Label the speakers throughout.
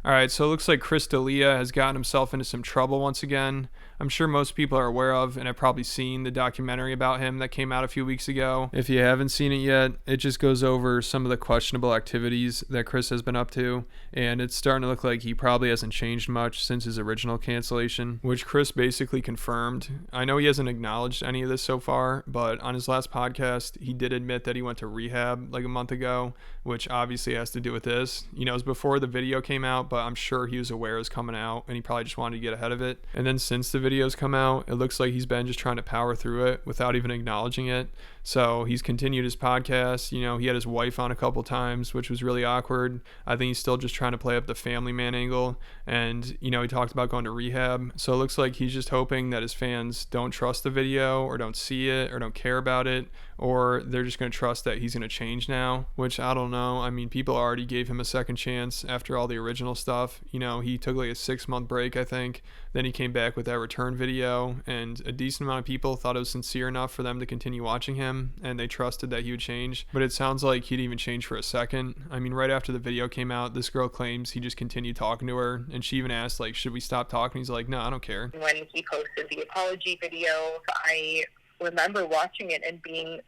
Speaker 1: All right, so it looks like Chris D'Elia has gotten himself into some trouble once again. I'm sure most people are aware of and have probably seen the documentary about him that came out a few weeks ago. If you haven't seen it yet, it just goes over some of the questionable activities that Chris has been up to, and it's starting to look like he probably hasn't changed much since his original cancellation, which Chris basically confirmed. I know he hasn't acknowledged any of this so far, but on his last podcast, he did admit that he went to rehab like a month ago, which obviously has to do with this. You know, it was before the video came out, but I'm sure he was aware it was coming out, and he probably just wanted to get ahead of it. And then since the videos come out, it looks like he's been just trying to power through it without even acknowledging it. So he's continued his podcast. You know, he had his wife on a couple times, which was really awkward. I think he's still just trying to play up the family man angle. And, you know, he talked about going to rehab. So it looks like he's just hoping that his fans don't trust the video or don't see it or don't care about it, or they're just going to trust that he's going to change now, which I don't know. I mean, people already gave him a second chance after all the original stuff. You know, he took like a 6-month break, I think. Then he came back with that return video, and a decent amount of people thought it was sincere enough for them to continue watching him, and they trusted that he would change. But it sounds like he didn't even change for a second. I mean, right after the video came out, this girl claims he just continued talking to her, and she even asked, like, should we stop talking? He's like, no, I don't care.
Speaker 2: When he posted the apology video, I remember watching it and being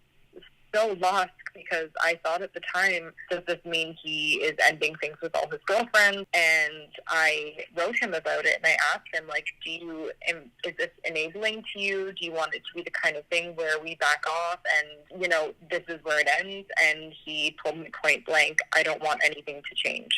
Speaker 2: so lost, because I thought at the time, does this mean he is ending things with all his girlfriends? And I wrote him about it, and I asked him, like, is this enabling to you? Do you want it to be the kind of thing where we back off and, you know, this is where it ends? And he told me point blank, I don't want anything to change.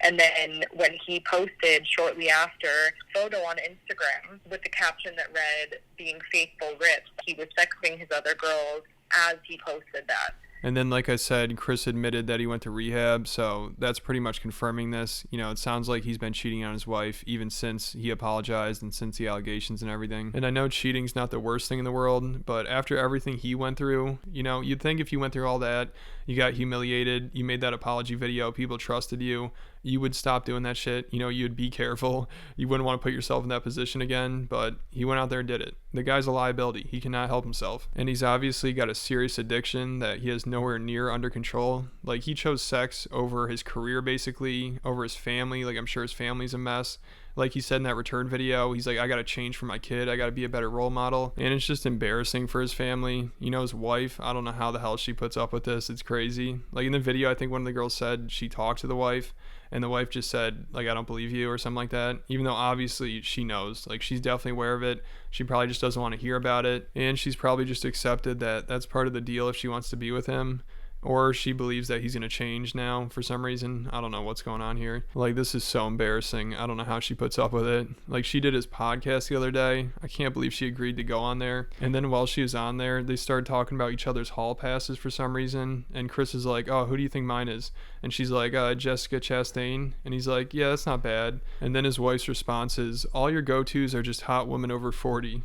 Speaker 2: And then when he posted shortly after a photo on Instagram with the caption that read, being faithful rips, he was texting his other girls as he posted that.
Speaker 1: And then, like I said, Chris admitted that he went to rehab, so that's pretty much confirming this. You know, it sounds like he's been cheating on his wife even since he apologized and since the allegations and everything. And I know cheating's not the worst thing in the world, but after everything he went through, you know, you'd think if you went through all that, you got humiliated, you made that apology video, people trusted you, you would stop doing that shit. You know, you'd be careful. You wouldn't want to put yourself in that position again, but he went out there and did it. The guy's a liability. He cannot help himself. And he's obviously got a serious addiction that he has nowhere near under control. Like, he chose sex over his career, basically, over his family. Like, I'm sure his family's a mess. Like he said in that return video, he's like, I got to change for my kid. I got to be a better role model. And it's just embarrassing for his family. You know, his wife, I don't know how the hell she puts up with this. It's crazy. Like in the video, I think one of the girls said she talked to the wife, and the wife just said, like, I don't believe you or something like that. Even though obviously she knows, like, she's definitely aware of it. She probably just doesn't want to hear about it. And she's probably just accepted that that's part of the deal if she wants to be with him. Or she believes that he's going to change now for some reason. I don't know what's going on here. Like, this is so embarrassing. I don't know how she puts up with it. Like, she did his podcast the other day. I can't believe she agreed to go on there. And then while she was on there, they started talking about each other's hall passes for some reason. And Chris is like, oh, who do you think mine is? And she's like, Jessica Chastain. And he's like, yeah, that's not bad. And then his wife's response is, all your go-tos are just hot women over 40.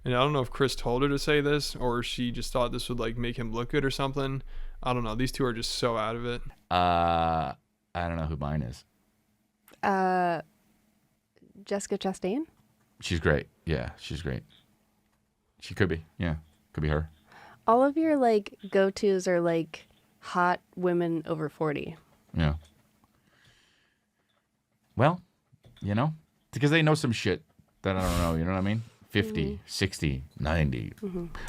Speaker 1: And I don't know if Chris told her to say this or she just thought this would, like, make him look good or something. I don't know. These two are just so out of it.
Speaker 3: I don't know who mine is.
Speaker 4: Jessica Chastain?
Speaker 3: She's great. Yeah, she's great. She could be. Yeah, could be her.
Speaker 4: All of your, like, go-tos are, like, hot women over 40.
Speaker 3: Yeah. Well, you know, because they know some shit that I don't know. You know what I mean? 50, 60, 90.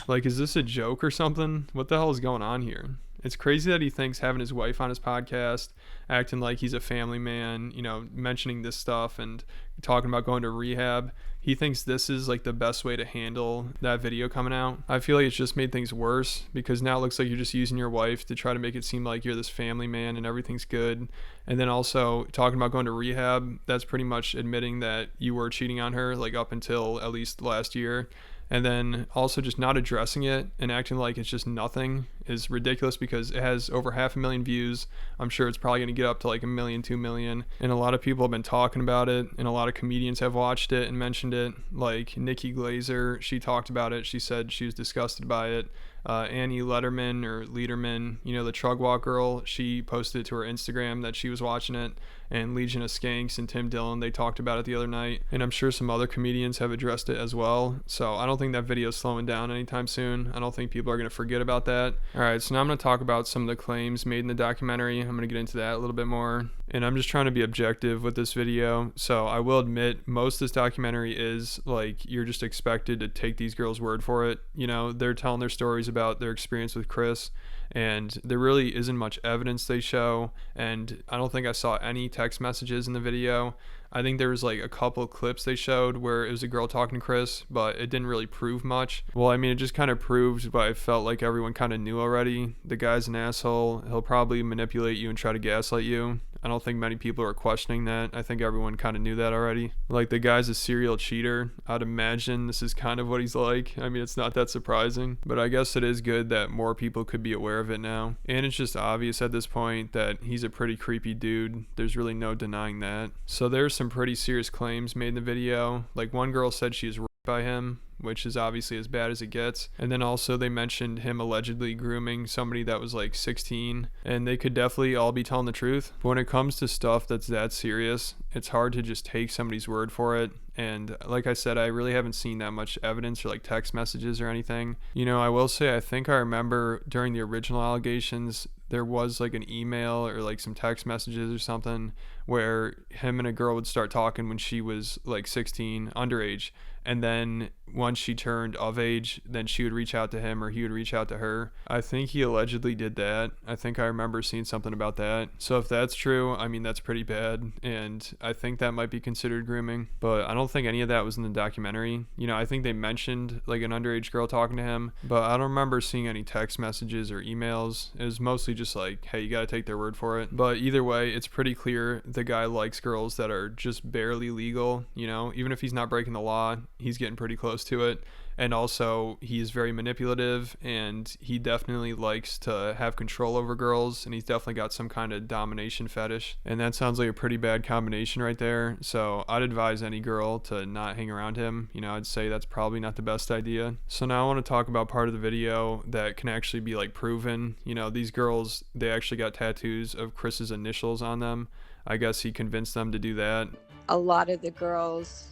Speaker 1: Like, is this a joke or something? What the hell is going on here? It's crazy that he thinks having his wife on his podcast, acting like he's a family man, you know, mentioning this stuff and talking about going to rehab. He thinks this is like the best way to handle that video coming out. I feel like it's just made things worse because now it looks like you're just using your wife to try to make it seem like you're this family man and everything's good. And then also talking about going to rehab, that's pretty much admitting that you were cheating on her, like up until at least last year. And then also just not addressing it and acting like it's just nothing is ridiculous because it has over 500,000 views. I'm sure it's probably going to get up to like 1 million, 2 million. And a lot of people have been talking about it and a lot of comedians have watched it and mentioned it. Like Nikki Glazer, she talked about it. She said she was disgusted by it. Annie Lederman or Lederman, you know, the Trug Walk girl, she posted it to her Instagram that she was watching it. And Legion of Skanks and Tim Dillon, they talked about it the other night. And I'm sure some other comedians have addressed it as well. So I don't think that video is slowing down anytime soon. I don't think people are going to forget about that. All right, so now I'm going to talk about some of the claims made in the documentary. I'm going to get into that a little bit more. And I'm just trying to be objective with this video. So I will admit, most of this documentary is like, you're just expected to take these girls' word for it. You know, they're telling their stories about their experience with Chris, and there really isn't much evidence they show. And I don't think I saw any text messages in the video. I think there was like a couple of clips they showed where it was a girl talking to Chris, but it didn't really prove much. Well, I mean, it just kind of proved what I felt like everyone kind of knew already. The guy's an asshole. He'll probably manipulate you and try to gaslight you. I don't think many people are questioning that. I think everyone kind of knew that already. Like, the guy's a serial cheater. I'd imagine this is kind of what he's like. I mean, it's not that surprising, but I guess it is good that more people could be aware of it now. And it's just obvious at this point that he's a pretty creepy dude. There's really no denying that. So there's some pretty serious claims made in the video. Like, one girl said she was raped by him, which is obviously as bad as it gets. And then also they mentioned him allegedly grooming somebody that was like 16, and they could definitely all be telling the truth. But when it comes to stuff that's that serious, it's hard to just take somebody's word for it. And like I said, I really haven't seen that much evidence or like text messages or anything. You know, I will say, I think I remember during the original allegations, there was like an email or like some text messages or something where him and a girl would start talking when she was like 16, underage. And then once she turned of age, then she would reach out to him or he would reach out to her. I think he allegedly did that. I think I remember seeing something about that. So if that's true, I mean, that's pretty bad. And I think that might be considered grooming. But I don't think any of that was in the documentary. You know, I think they mentioned like an underage girl talking to him, but I don't remember seeing any text messages or emails. It was mostly just like, hey, you got to take their word for it. But either way, it's pretty clear the guy likes girls that are just barely legal. You know, even if he's not breaking the law, he's getting pretty close to it. And also, he's very manipulative, and he definitely likes to have control over girls, and he's definitely got some kind of domination fetish. And that sounds like a pretty bad combination right there. So I'd advise any girl to not hang around him. You know, I'd say that's probably not the best idea. So now I want to talk about part of the video that can actually be like proven. You know, these girls, they actually got tattoos of Chris's initials on them. I guess he convinced them to do that.
Speaker 5: A lot of the girls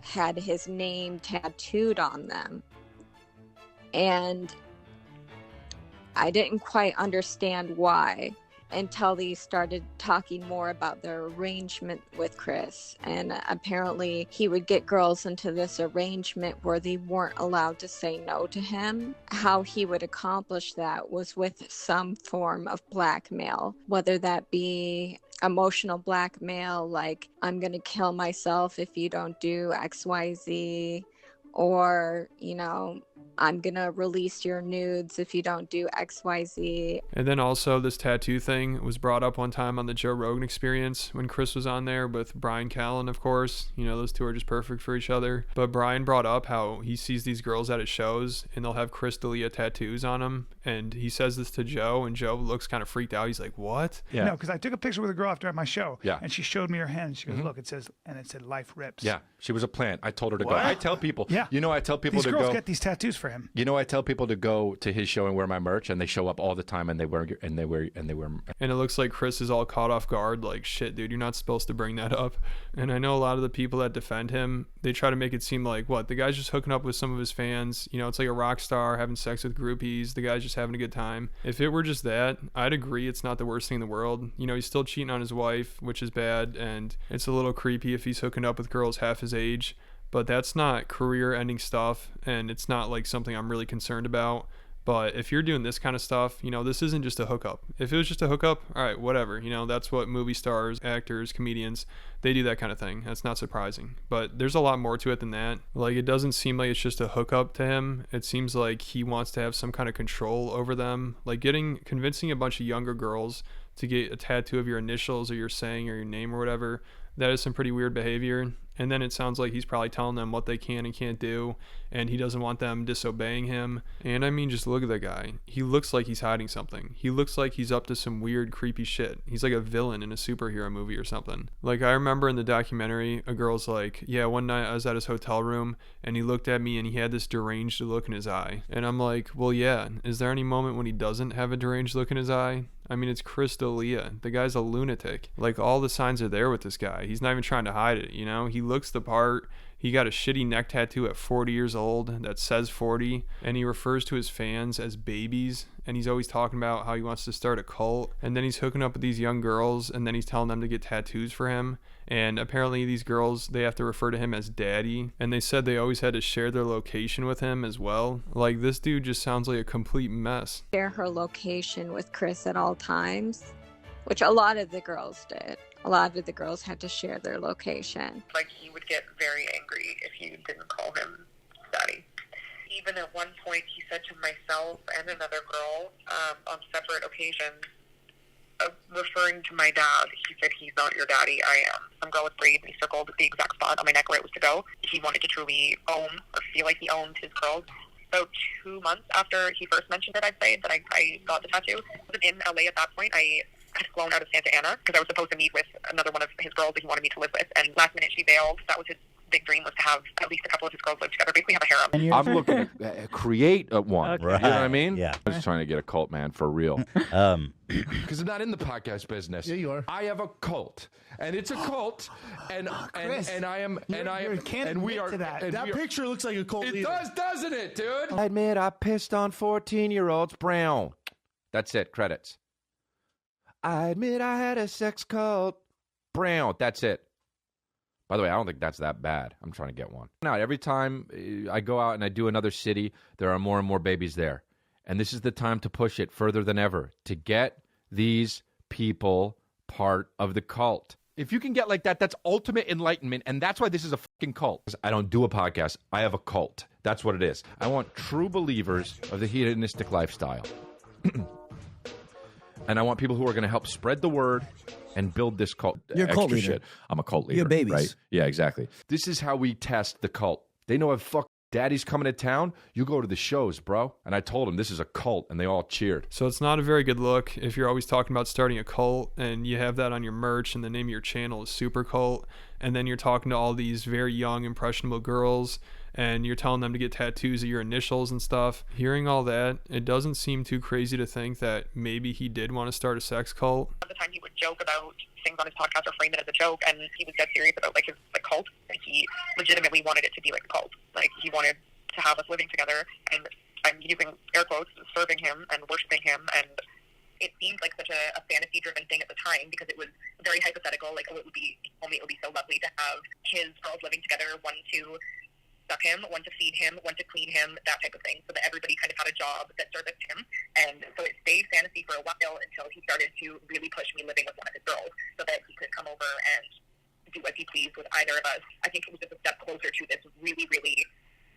Speaker 5: had his name tattooed on them, and I didn't quite understand why until they started talking more about their arrangement with Chris. And apparently he would get girls into this arrangement where they weren't allowed to say no to him. How he would accomplish that was with some form of blackmail, whether that be emotional blackmail, like, I'm gonna kill myself if you don't do XYZ, or, you know, I'm gonna release your nudes if you don't do XYZ.
Speaker 1: And then also, this tattoo thing was brought up one time on the Joe Rogan Experience when Chris was on there with Brian Callen, of course. You know, those two are just perfect for each other. But Brian brought up how he sees these girls at his shows and they'll have Chris D'Elia tattoos on them. And he says this to Joe, and Joe looks kind of freaked out. He's like, what?
Speaker 6: Yeah. No, because I took a picture with a girl after my show.
Speaker 7: Yeah.
Speaker 6: And she showed me her hand. She goes, look, it says, and it said Life Rips.
Speaker 7: Yeah. She was a plant. I told her to
Speaker 6: What?
Speaker 7: go. I tell people.
Speaker 6: Yeah.
Speaker 7: You know, I tell people
Speaker 6: These
Speaker 7: to
Speaker 6: girls
Speaker 7: go.
Speaker 6: get these tattoos for him.
Speaker 7: You know, I tell people to go to his show and wear my merch, and they show up all the time, and they wear.
Speaker 1: And it looks like Chris is all caught off guard. Like, shit, dude, you're not supposed to bring that up. And I know a lot of the people that defend him, they try to make it seem like, what, the guy's just hooking up with some of his fans. You know, it's like a rock star having sex with groupies. The guy's just having a good time. If it were just that, I'd agree it's not the worst thing in the world. You know, he's still cheating on his wife, which is bad, and it's a little creepy if he's hooking up with girls half his age. But that's not career-ending stuff, and it's not like something I'm really concerned about. But if you're doing this kind of stuff, you know, this isn't just a hookup. If it was just a hookup, all right, whatever. You know, that's what movie stars, actors, comedians, they do that kind of thing. That's not surprising. But there's a lot more to it than that. Like, it doesn't seem like it's just a hookup to him. It seems like he wants to have some kind of control over them. Like, convincing a bunch of younger girls to get a tattoo of your initials or your saying or your name or whatever, that is some pretty weird behavior. And then it sounds like he's probably telling them what they can and can't do, and he doesn't want them disobeying him. And I mean, just look at that guy. He looks like he's hiding something. He looks like he's up to some weird, creepy shit. He's like a villain in a superhero movie or something. Like, I remember in the documentary, a girl's like, yeah, one night I was at his hotel room, and he looked at me, and he had this deranged look in his eye. And I'm like, well, yeah, is there any moment when he doesn't have a deranged look in his eye? I mean, it's Chris D'Elia. The guy's a lunatic. Like, all the signs are there with this guy. He's not even trying to hide it, you know? He looks the part. He got a shitty neck tattoo at 40 years old that says 40, and he refers to his fans as babies, and he's always talking about how he wants to start a cult, and then he's hooking up with these young girls, and then he's telling them to get tattoos for him, and apparently these girls, they have to refer to him as daddy, and they said they always had to share their location with him as well. Like, this dude just sounds like a complete mess.
Speaker 5: Share her location with Chris at all times, which a lot of the girls did. A lot of the girls had to share their location.
Speaker 2: Like, he would get very angry if you didn't call him daddy. Even at one point, he said to myself and another girl on separate occasions, referring to my dad, he said, "He's not your daddy, I am." Some girl with braids, and he circled the exact spot on my neck where it was to go. He wanted to truly own or feel like he owned his girls. So 2 months after he first mentioned it, I'd say, that I got the tattoo. I was in LA at that point. I had flown out of Santa Ana because I was supposed to meet with another one of his girls that he wanted me to live with. And last minute she bailed. That was his big dream, was to have at least a couple of his girls live together, basically have a harem.
Speaker 7: I'm looking to create one.
Speaker 8: Okay.
Speaker 7: Right. You know what I mean?
Speaker 8: Yeah.
Speaker 7: I'm just trying to get a cult, man, for real. Because I'm not in the podcast business.
Speaker 9: Yeah, you are.
Speaker 7: I have a cult, and it's a cult, and
Speaker 9: Chris,
Speaker 7: and I am, and I am,
Speaker 9: can't
Speaker 7: and we
Speaker 9: admit
Speaker 7: are.
Speaker 9: to that.
Speaker 7: And
Speaker 9: That
Speaker 7: we are-
Speaker 9: picture looks like a cult
Speaker 7: It
Speaker 9: leader.
Speaker 7: does, doesn't it, dude?
Speaker 10: I admit I pissed on 14-year-olds brown.
Speaker 7: That's it. Credits.
Speaker 10: I admit I had a sex cult.
Speaker 7: Brown. That's it. By the way, I don't think that's that bad. I'm trying to get one. Now, every time I go out and I do another city, there are more and more babies there. And this is the time to push it further than ever, to get these people part of the cult. If you can get like that, that's ultimate enlightenment, and that's why this is a fucking cult. I don't do a podcast. I have a cult. That's what it is. I want true believers of the hedonistic lifestyle. And I want people who are going to help spread the word and build this cult.
Speaker 8: You're a cult
Speaker 7: extra
Speaker 8: leader.
Speaker 7: shit. I'm a cult leader.
Speaker 8: You're babies.
Speaker 7: Right? Yeah, exactly. This is how we test the cult. They know if fuck daddy's coming to town, you go to the shows, bro. And I told them this is a cult, and they all cheered.
Speaker 1: So it's not a very good look if you're always talking about starting a cult and you have that on your merch and the name of your channel is Super Cult, and then you're talking to all these very young, impressionable girls and you're telling them to get tattoos of your initials and stuff. Hearing all that, it doesn't seem too crazy to think that maybe he did want to start a sex cult.
Speaker 2: At the time, he would joke about things on his podcast or frame it as a joke, and he was dead serious about like his cult. Like, he legitimately wanted it to be like a cult. Like, he wanted to have us living together, and I'm using air quotes, serving him and worshiping him, and it seemed like such a fantasy-driven thing at the time because it was very hypothetical. Like, oh, it would be so lovely to have his girls living together, one to suck him, one to feed him, one to clean him, that type of thing, so that everybody kind of had a job that serviced him. And so it stayed fantasy for a while until he started to really push me living with one of his girls so that he could come over and do as he pleased with either of us. I think it was just a step closer to this really, really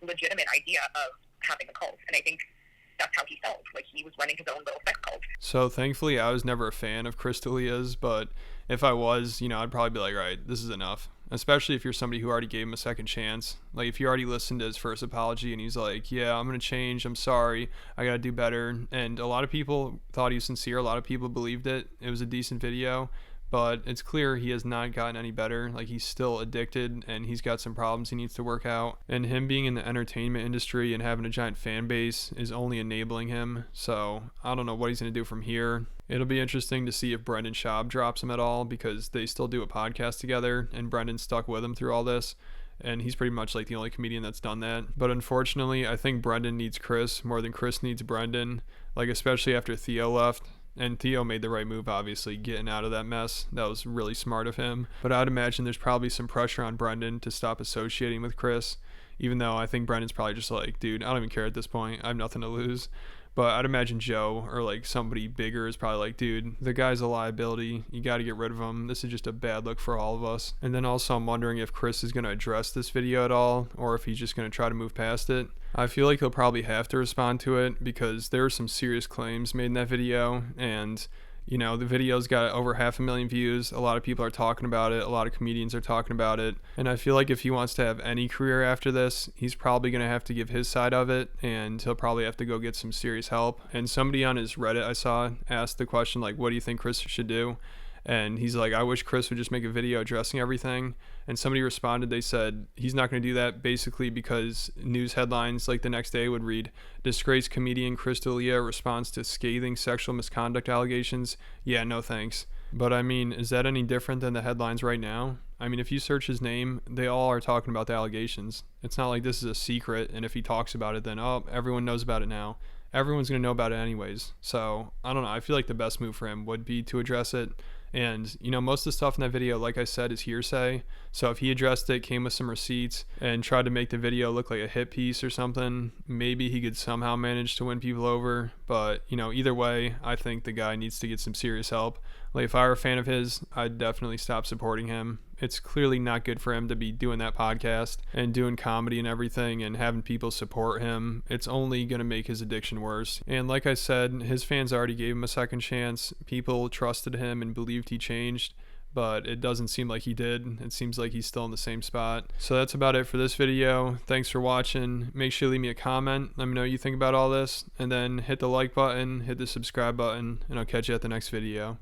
Speaker 2: legitimate idea of having a cult. And I think that's how he felt. Like, he was running his own little sex cult.
Speaker 1: So thankfully, I was never a fan of Chris D'Elia's, but if I was, I'd probably be like, all right, this is enough. Especially if you're somebody who already gave him a second chance. Like, if you already listened to his first apology and he's like, yeah, I'm going to change. I'm sorry. I got to do better. And a lot of people thought he was sincere. A lot of people believed it. It was a decent video. But it's clear he has not gotten any better. Like, he's still addicted and he's got some problems he needs to work out. And him being in the entertainment industry and having a giant fan base is only enabling him. So I don't know what he's going to do from here. It'll be interesting to see if Brendan Schaub drops him at all, because they still do a podcast together and Brendan stuck with him through all this. And he's pretty much like the only comedian that's done that. But unfortunately, I think Brendan needs Chris more than Chris needs Brendan. Like, especially after Theo left. And Theo made the right move, obviously, getting out of that mess. That was really smart of him. But I'd imagine there's probably some pressure on Brendan to stop associating with Chris, even though I think Brendan's probably just like, dude, I don't even care at this point. I have nothing to lose. But I'd imagine Joe or like somebody bigger is probably like, dude, the guy's a liability. You got to get rid of him. This is just a bad look for all of us. And then also I'm wondering if Chris is going to address this video at all, or if he's just going to try to move past it. I feel like he'll probably have to respond to it because there were some serious claims made in that video, and the video's got over 500,000 views. A lot of people are talking about it. A lot of comedians are talking about it. And I feel like if he wants to have any career after this, he's probably going to have to give his side of it, and he'll probably have to go get some serious help. And somebody on his Reddit I saw asked the question, like, what do you think Chris should do? And he's like, I wish Chris would just make a video addressing everything. And somebody responded, they said he's not going to do that basically because news headlines like the next day would read, disgraced comedian Chris D'Elia responds to scathing sexual misconduct allegations. Yeah, no thanks. But I mean, is that any different than the headlines right now? I mean, if you search his name, they all are talking about the allegations. It's not like this is a secret, and if he talks about it, then, oh, everyone knows about it now. Everyone's going to know about it anyways. So, I don't know. I feel like the best move for him would be to address it. And, you know, most of the stuff in that video, like I said, is hearsay. So if he addressed it, came with some receipts, and tried to make the video look like a hit piece or something, maybe he could somehow manage to win people over. But, you know, either way, I think the guy needs to get some serious help. Like, if I were a fan of his, I'd definitely stop supporting him. It's clearly not good for him to be doing that podcast and doing comedy and everything and having people support him. It's only going to make his addiction worse. And like I said, his fans already gave him a second chance. People trusted him and believed he changed, but it doesn't seem like he did. It seems like he's still in the same spot. So that's about it for this video. Thanks for watching. Make sure to leave me a comment. Let me know what you think about all this. And then hit the like button, hit the subscribe button, and I'll catch you at the next video.